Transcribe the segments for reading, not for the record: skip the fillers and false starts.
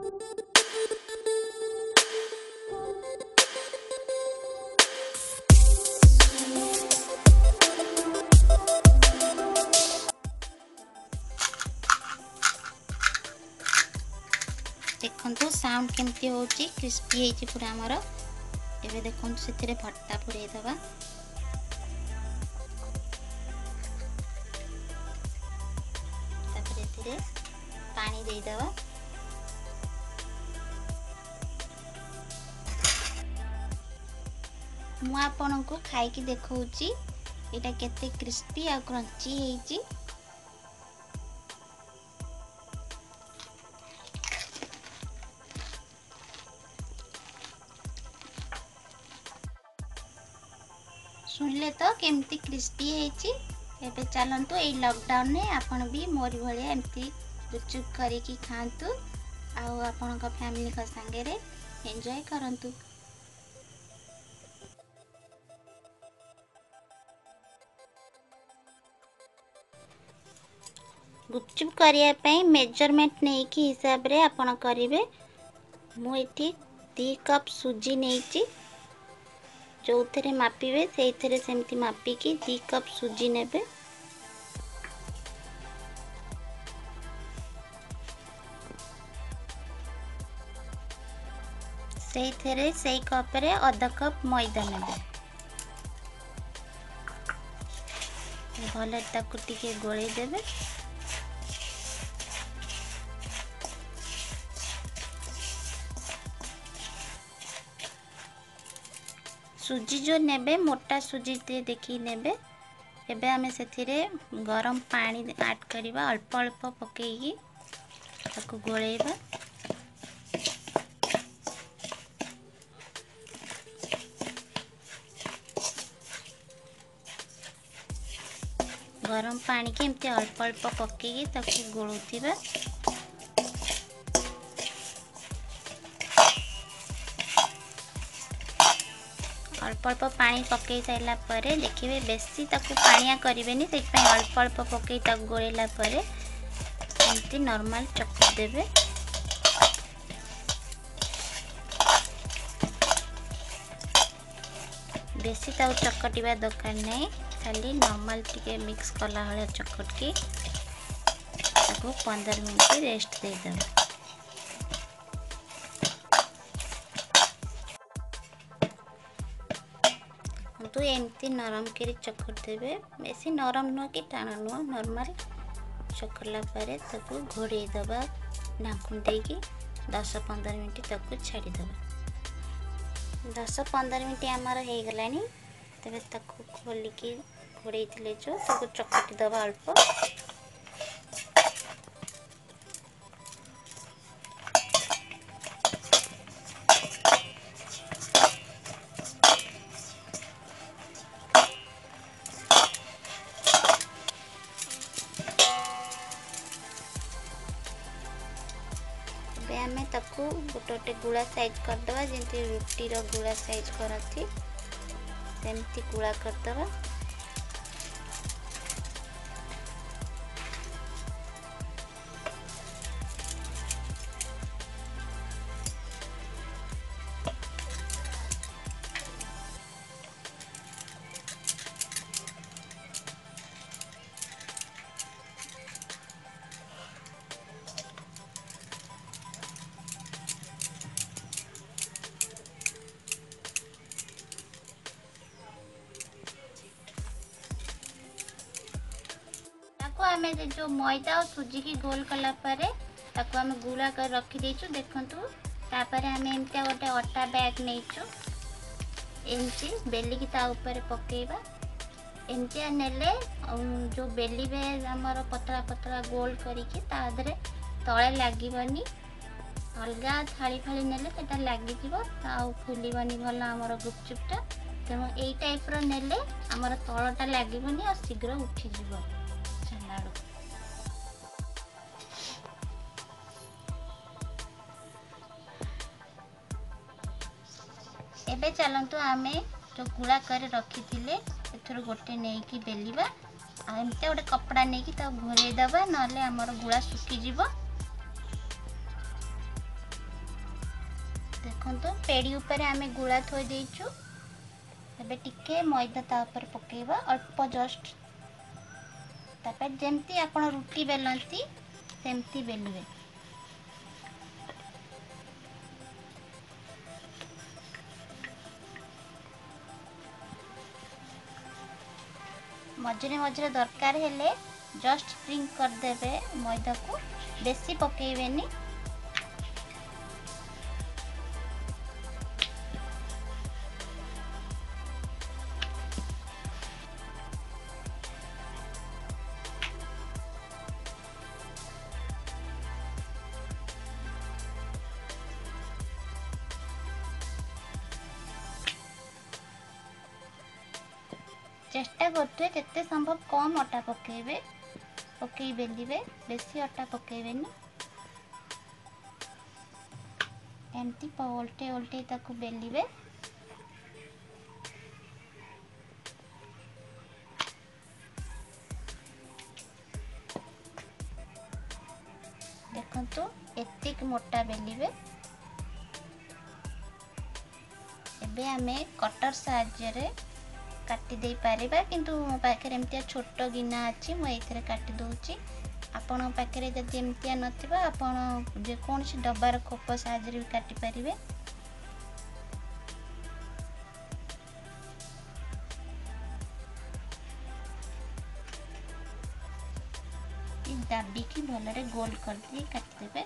देखो साउंड केमती होची क्रिस्पी हेची पूरा हमर। एबे देखो से भट्टा पुरे दबा। तापरे पानी दे दबा। मु आपनको खाई की देखौची एटा केते क्रिस्पी आ क्रंची हेची। सुनले तो केमती क्रिस्पी हेची। एबे चलंतु ए लॉकडाउन में आपण भी मोरी भलिया एमती गुपचुप करिकी खांतु आ आपनका फैमिली का संगे रे एंजॉय करंतु। गुपचुप करिया पई मेजरमेंट नहीं की हिसाब रे आपण करिवे। मु एठी 2 कप सुजी नेची। जो थे मापिबे से थे सेमती मापिकी 2 कप सुजी नेबे। से थे से कप रे आधा कप मैदा नेबे। भले ताकू टिके गोळेई देबे। सुजी जो नेबे मोटा सुजी देखी नेबे। एबे हमें सेथिरे गरम पानी ऐड करिबा अल्प अल्प पकेई ताकू गोळेइबा। गरम पानी के एमती अल्प अल्प पकेई ताकू गोळुथिबा। अल्प अल्प पानी पकई साइला परे देखिए बेसी ताकू पानिया करेनि से अल्प अल्प पकई ताकू गोलेला परे एमती नॉर्मल चकटी देबे। बेसी ताकू चकटिबा दरकार नहीं, खाली नॉर्मल टिके मिक्स कला हले चकटकी ताकू 15 मिनट रेस्ट दे देबे। तो एमती नरम करी चकट देबे। बेसी नरम नुह कि टाण नुह, नॉर्मल चकड़ला परे ताकू घोड़े दबा ढाकुन देकी 10-15 मिनट ताकू छाड़ी दबा। 10-15 मिनट आमर हो गलानी। तबे ताकू खोलिकी घोड़े थिले जो ताकू चकटी दबा अल्प। आमे ताकू गोटे गुड़ा साइज करदबा जेंती रुटी रो गुड़ा साइज करथी सेमती गुड़ा करदबा। आमे जो मैदा और सुजी की गोल कला परे ताकू आमे गुला कर रखी देचु। देखंतु तापरे आमे एमती गोटे अटा बैग नेचु। एमती बेली की ता ऊपर पकेइबा। एमती नेले जो बेली बे हमर पतला पतला गोल करिकी ता दरे तळे लागिबनी। अलगा थाली फाली नेले सेटा लागि जिवो ता फुलिबनी भला हमर गुपचुपटा। तेणु एई टाइप रो नेले हमर तळटा लागिबनी और शीघ्र उठी जिवो। एबे चलंतु आमे जो गुड़ा कर रखी थिले एथरो गोटे नेई की बेलिबा। आ एमते गोटे कपड़ा नेई की ता घोरे दबा नले हमर गुड़ा सुखी जिवो। देखो पेड़ी ऊपर आमे गुला थोई देइछु। एबे टिके मैदा ता ऊपर पकेबा अल्प जस्ट। तापर जेमती आपण रुटी बेलंती सेमती बेलिबे। मझे मझे दरकार हेले जस्ट स्प्रिंग कर देबे मैदा को, बेसी पकेबेनी। चेष्टा करते जिते संभव कम अटा पकेबे पकई बेलिबे, बेसी अटा पकेबेनी। एमती उल्टे उल्टे ताकू बेलिबे। देखंतु एतिक मोटा बेलिबे। एबे आमे कटर साहाय्य रे काटी दे पारिबा, किंतु मो पाखे एमतिया छोट गिना अछि, मो एथरे काटी दोउची। आपण पाखे जदि एमतिया नथिबा आपण जे कोनसी डब्बार खोप साहाय्य रे काटी पारिबे। ई दाबी की भलरे गोल कर दी काटी देबे।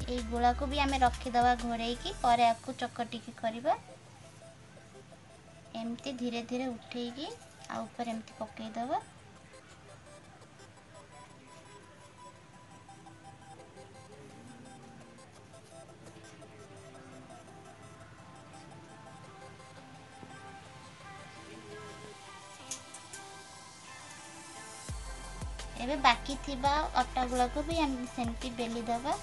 এই গোলাକୁ भी आमे रखी दवा घोड़े की परे आकु चकटी की करबा। एमती धीरे धीरे उठे की आ ऊपर एमती पकई दवा। एबे बाकी थिबा अटा गुला को भी हम सेमती बेली दवा।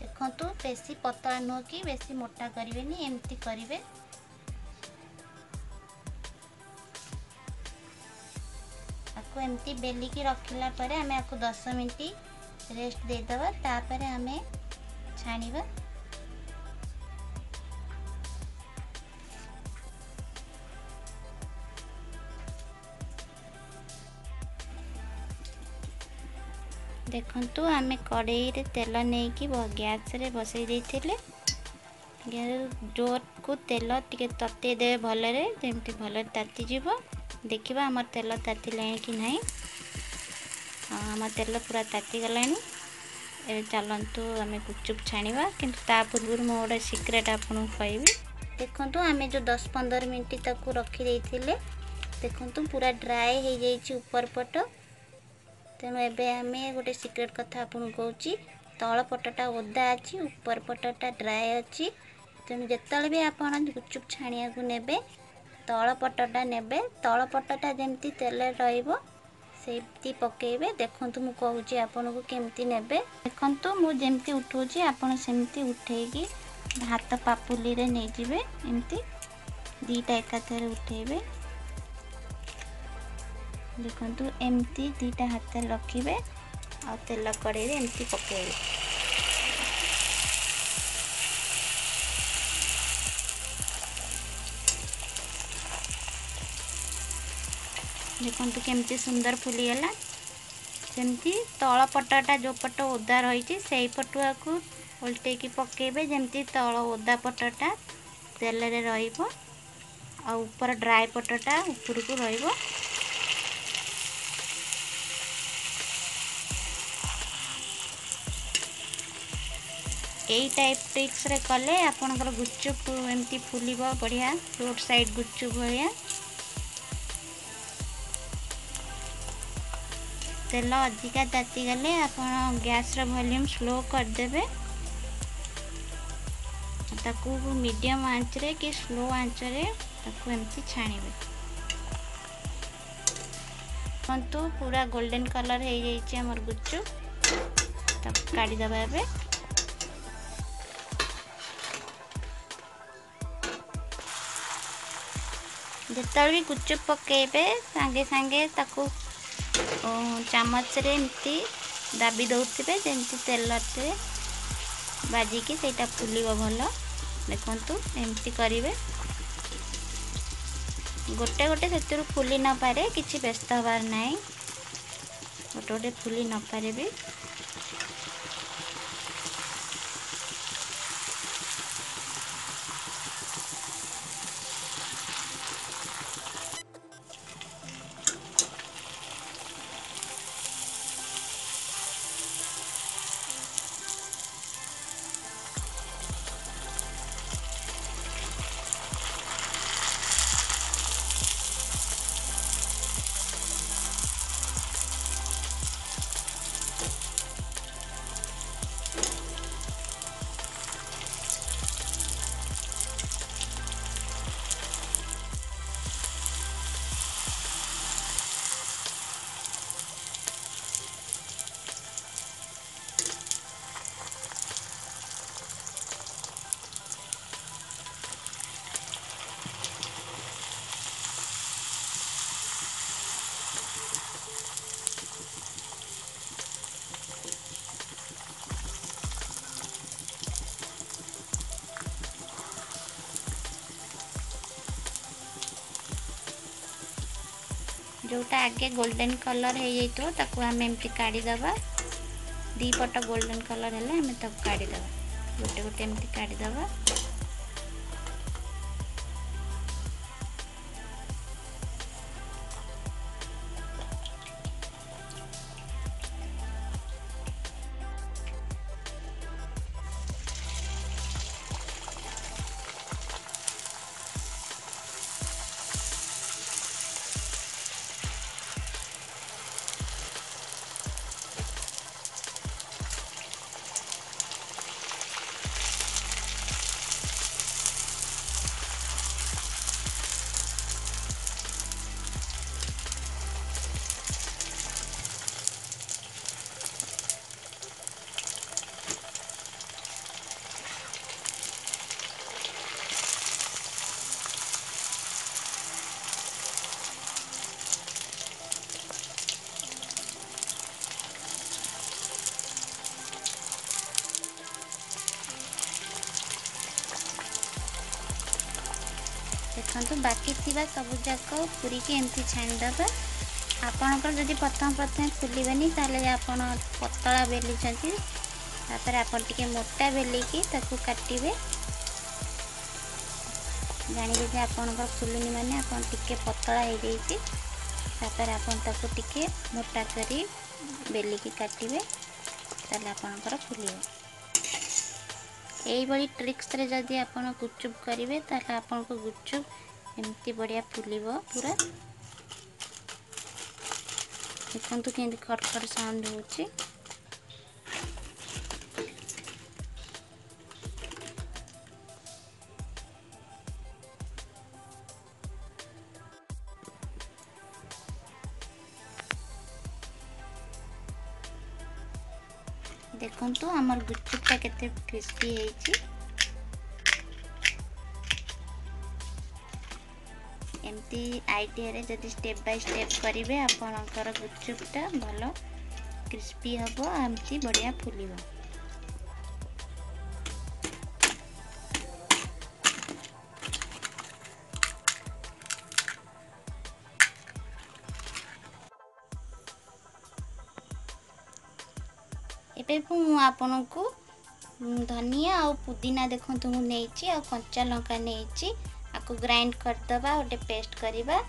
देखंतु बेसी पतला नुह कि बेसी मोटा करिवेनी, एमती करिवे। आपको एमती बेली की रखिला परे हमें आपको 10 मिनिट रेस्ट दे दवा, तापरे हमें छाणीबा। देखंतु आमे कड़ाई रे तेल नहीं कि गैस रे बसई देथिले। जोर को तेल टिके तते दे भलरे, जेमती भलरे ताती जीवो। देखिबा हमर तेल ताती लाइन कि नहीं। हमर तेल पूरा ताती गलानी। ए चलंतु आमे गुपचुप छाणीबा, किंतु ता पूर्व मो गोटे सीक्रेट आपन कहबी। देखंतु आमे जो 10-15 मिनिट ताकू रखी देथिले, देखंतु पूरा ड्राई हो जाइछि ऊपर पट। तेणु एबे आमे गोटे सीक्रेट कथा आपन कहूची, तल पटटा ओदा अछि, ऊपर पटटा ड्राई अछि। तेणु जेतले भी आपन गुपचुप छाणिया को नेबे, तल पटटा नेबे, तल पटटा जेमती तेल रहइबो सेमती पकेबे। देखंतु मु कहूची आपन को केमती नेबे। देखंतु मु जेमती उठौची आपन सेमती उठेगी हाथ पापुली रे नै जिवे। एमती दीटा एकाथरे उठेबे। देखंतु एमती दीटा हाथ रखिबे आ तेल कड़े रे एमती पकेबे। देखंतु केमती सुंदर फुली गला। सेमती तल पटटा जो पट ओदा रही से पटुआ को उल्टे की पकेबे, जेमती तल ओदा पटटा तेल रे रहिबो आ ऊपर ड्राई पटटा ऊपर को रहिबो। यही टाइप ट्रिक्स रे कले आपनकर गुपचुप एमती फुलिबो बढ़िया रोड साइड गुपचुप भलिया। तेल अधिका ताती गले आपण गैस रो वॉल्यूम स्लो कर देबे। ताकू मीडियम आंच रे कि स्लो आंच रे ताकू एमती छाणीबे। तो पूरा गोल्डन कलर हो जाइए हमर गुपचुप ताकू काढ़ी दबा एबे। जितल भी गुपचुप पकेबे सांगे सांगे ताकू चामच रे एमती दाबी दउथिबे जेमती तेल रे बाजिकी सेटा फुलिबो भलो। देखंतु एमती करिवे गोटे गोटे सेतुरु फुली न पारे किछि व्यस्त हबार नाही। गोटे गोटे फुली न पारे भी जोटा आगे गोल्डन कलर हो जाइतो ताकू आम एमती काढ़ी दबा। दी पट गोल्डन कलर है आम तक काढ़ी दबा गोटे गोटे एमती काढ़ी दबा। देखो बाकी थी सबू जाक पूरी की एमती छाणीदे। आपणकर जदि प्रथम प्रथम फुलबेनि ताले आपण पतला बेली तापर आपण टिके मोटा बेलिकी ताकू काटिबे। जानिबे जे आपणकर फुलुनी माने आपण टिके पतला हो जाइए तापर आपण ताकू टिके मोटा करी बेलिकी काटिबे ताले आपणकर फुलिबे। यही बड़ी ट्रिक्स रे जदि आपण गुपचुप करिवे ताले आपण को गुपचुप एमती बढ़िया फुलिबो पूरा। देखंतु केंदी खटखट साउंड होची। देखंतु हमर गुपचुपटा केते क्रिस्पी हेची। एमती आइडिया रे जदि स्टेप बाय स्टेप करिवे आपनकर गुपचुपटा भलो क्रिस्पी हबो एमती बढ़िया फुलिबो। एबे मु आपनको धनिया और पुदीना देखंतु मु नेची आ कच्चा लंका नेची आपको ग्राइंड करदबा गोटे पेस्ट करवा।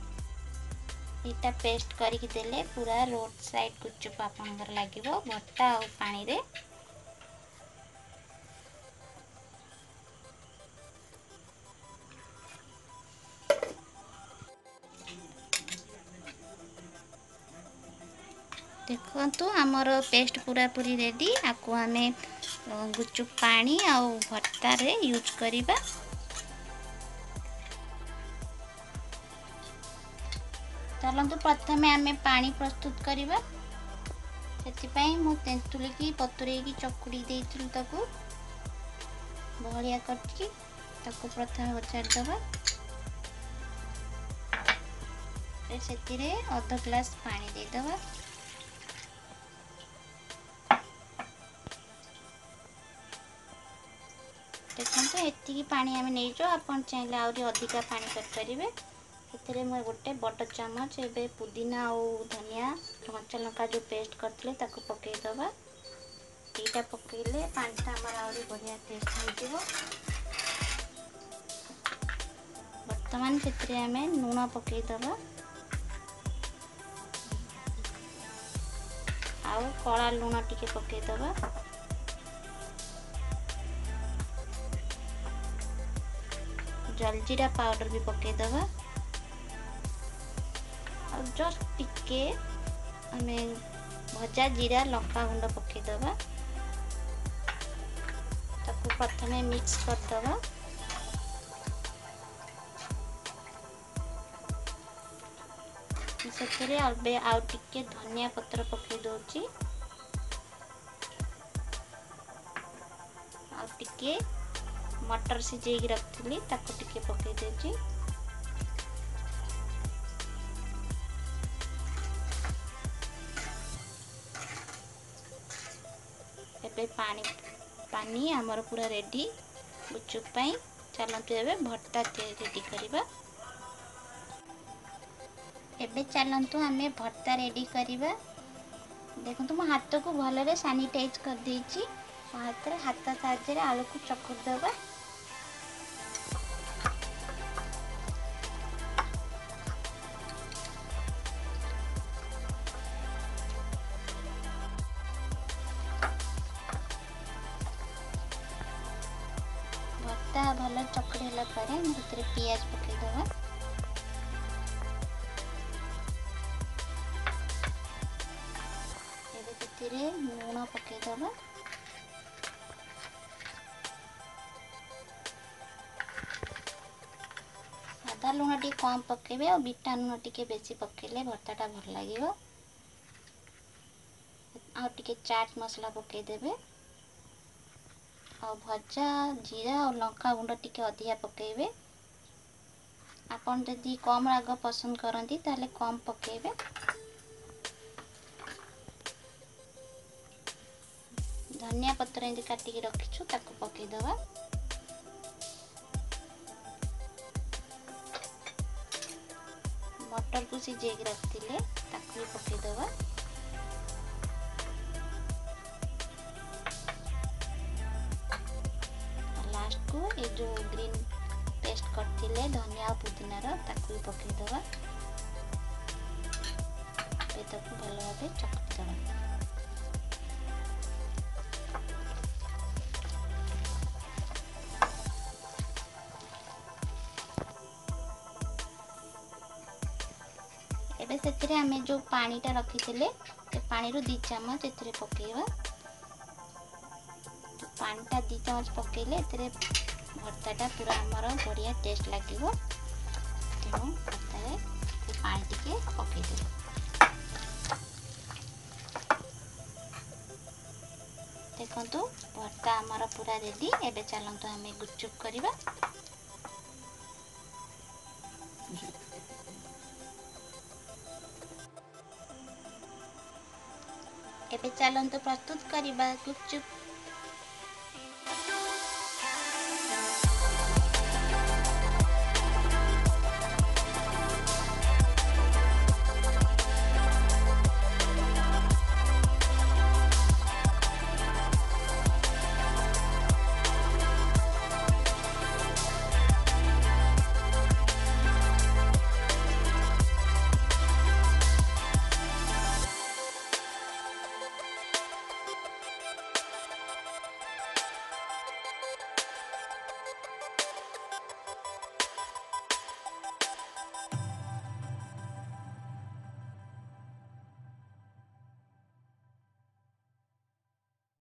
यहाँ पेस्ट करके देले पूरा रोड साइड गुपचुप आपनकर लागिवो भट्टा और पानी रे। देखो आमर पेस्ट पूरा पूरी रेडी। आपको आमे गुपचुप पानी और भट्टा रे यूज करिबा। चलतु प्रथमे आमे पानी प्रस्तुत करिबा। सेतिपई मु तेंतुली की पतुरे की चकुड़ी देइथिलु ताकू बहलिया करके ताकू प्रथमे बचार दबा। सेतिरे आधा ग्लास पानी दे दबा। देखो एतिकी पानी आम नहीं आपन चाहिए आहरी अधिका पानी करें। से मैं गोटे बड़ चामच ए पुदीना और धनिया कच्चा लंका जो पेस्ट करते पकईदबा। यहाँ पकईले पानी आमर आहरी बढ़िया टेस्ट हो। बर्तमान से आम लुण पकईदबा आउ कला लुण टिके पकईदबा। जलजीरा पाउडर भी पकईदबा और जस्ट टिके हमें भजा जीरा लंका गुंड पकईदबा। ताकू प्रथमे मिक्स करदबा। से आउ टिके धनिया पत्र पकई दउची आउ टिके मटर सिझेकी रखी ताको टिके पकई देची। एबे पानी आमर पूरा रेडी गुपचुप पई। चलतु एबे भट्टा रेडी करिबा। एबे चलतु आमे भट्टा रेडी करिबा। देखो मो हाथ को भलरे सैनिटाइज कर देची। हाथ साहाय्य आलू को चकुड़ दबा। भट्टा भल चकुड़ी होला परे भीतर पियाज पकई दबा। एबे लुण पकई दबा। सादा लुण टी कम पकेबे और बीटा लुण टी बेसी पकेले भर्ताटा भल लगे। आ टिके चाट मसला पकई देबे और भजा जीरा और लंका गुंड टिके अधिका पकेबे। आपन जदि कम राग पसंद करती ताले कम पकेबे। धनिया पत्र एंती काटिकी रखीछु ताको पकई दबा। मटर को सिझेकी रखिले ताको भी पकई दबा। लास्ट को ये जो ग्रीन पेस्ट करथिले धनिया और पुदीना रो ताको भी पकई दबा। ए ताको भल भाबे चकटी दबा। एबे सेतिरे आमे जो पानीटा रखिथिले से पानी रो 2 चम्मच एतिरे पकेइबा। पानीटा 2 चम्मच पकेइले एतिरे भर्ताटा पूरा हमर बढ़िया टेस्ट लागिवो। तेणु भर्तारे से पानी टिके पकेइ देबे। देखंतु भर्ता हमर पूरा रेडी। एबे चलंतु आमे गुपचुप करिबा। एबे चलंतु प्रस्तुत करिबा गुपचुप।